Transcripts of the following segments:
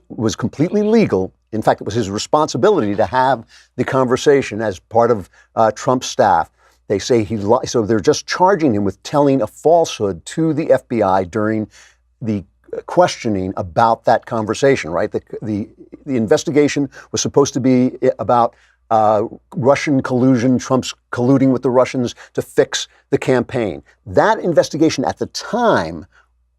was completely legal. In fact, it was his responsibility to have the conversation as part of Trump's staff. They say he lied. So they're just charging him with telling a falsehood to the FBI during the questioning about that conversation, right? The investigation was supposed to be about Russian collusion, Trump's colluding with the Russians to fix the campaign. That investigation at the time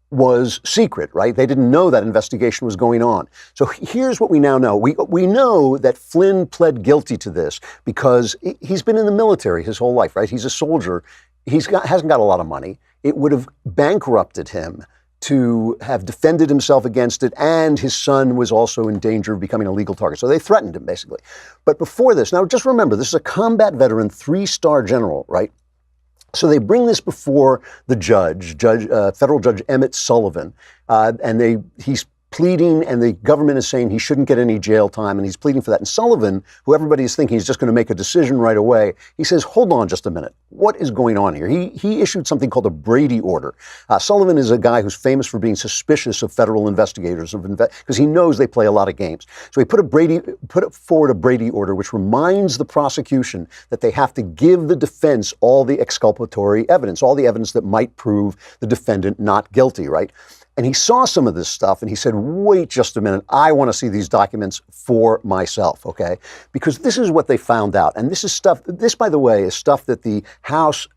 was secret, right? They didn't know that investigation was going on. So here's what we now know. We know that Flynn pled guilty to this because he's been in the military his whole life, right? He's a soldier. Hasn't got a lot of money. It would have bankrupted him to have defended himself against it, and his son was also in danger of becoming a legal target. So they threatened him, basically. But before this, now just remember, this is a combat veteran, 3-star general, right? So they bring this before the federal judge Emmett Sullivan, and he's pleading, and the government is saying he shouldn't get any jail time, and he's pleading for that. And Sullivan, who everybody is thinking he's just going to make a decision right away, he says, hold on just a minute. What is going on here? He issued something called a Brady order. Sullivan is a guy who's famous for being suspicious of federal investigators because he knows they play a lot of games. So he put forward a Brady order, which reminds the prosecution that they have to give the defense all the exculpatory evidence, all the evidence that might prove the defendant not guilty, right? And he saw some of this stuff and he said, wait just a minute, I want to see these documents for myself, okay? Because this is what they found out. And this, by the way, is stuff that the House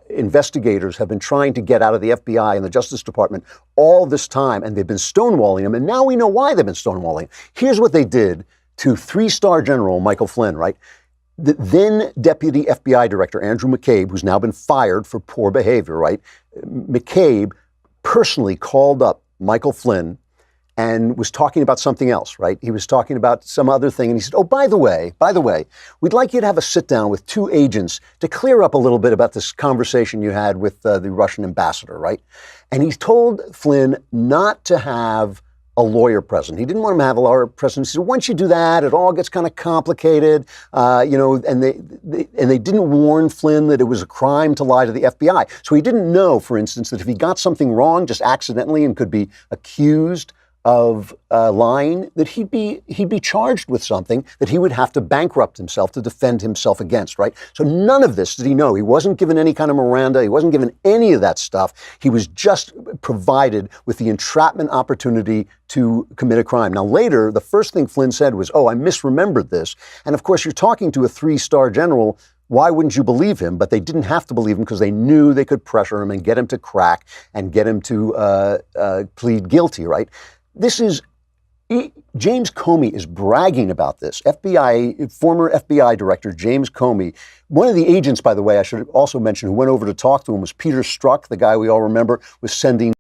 investigators have been trying to get out of the FBI and the Justice Department all this time, and they've been stonewalling them. And now we know why they've been stonewalling. Here's what they did to 3-star General Michael Flynn, right? The then Deputy FBI Director, Andrew McCabe, who's now been fired for poor behavior, right? McCabe personally called up Michael Flynn and was talking about something else, right? He was talking about some other thing. And he said, oh, by the way, we'd like you to have a sit down with 2 agents to clear up a little bit about this conversation you had with the Russian ambassador, right? And he told Flynn not to have a lawyer present. He didn't want him to have a lawyer present. He said, once you do that, it all gets kind of complicated, and they didn't warn Flynn that it was a crime to lie to the FBI. So he didn't know, for instance, that if he got something wrong just accidentally and could be accused of lying, that he'd be charged with something that he would have to bankrupt himself to defend himself against, right? So none of this did he know. He wasn't given any kind of Miranda. He wasn't given any of that stuff. He was just provided with the entrapment opportunity to commit a crime. Now later, the first thing Flynn said was, oh, I misremembered this. And of course, you're talking to a 3-star general. Why wouldn't you believe him? But they didn't have to believe him because they knew they could pressure him and get him to crack and get him to plead guilty, right? James Comey is bragging about this. Former FBI Director James Comey. One of the agents, by the way, I should also mention, who went over to talk to him was Peter Strzok, the guy we all remember was sending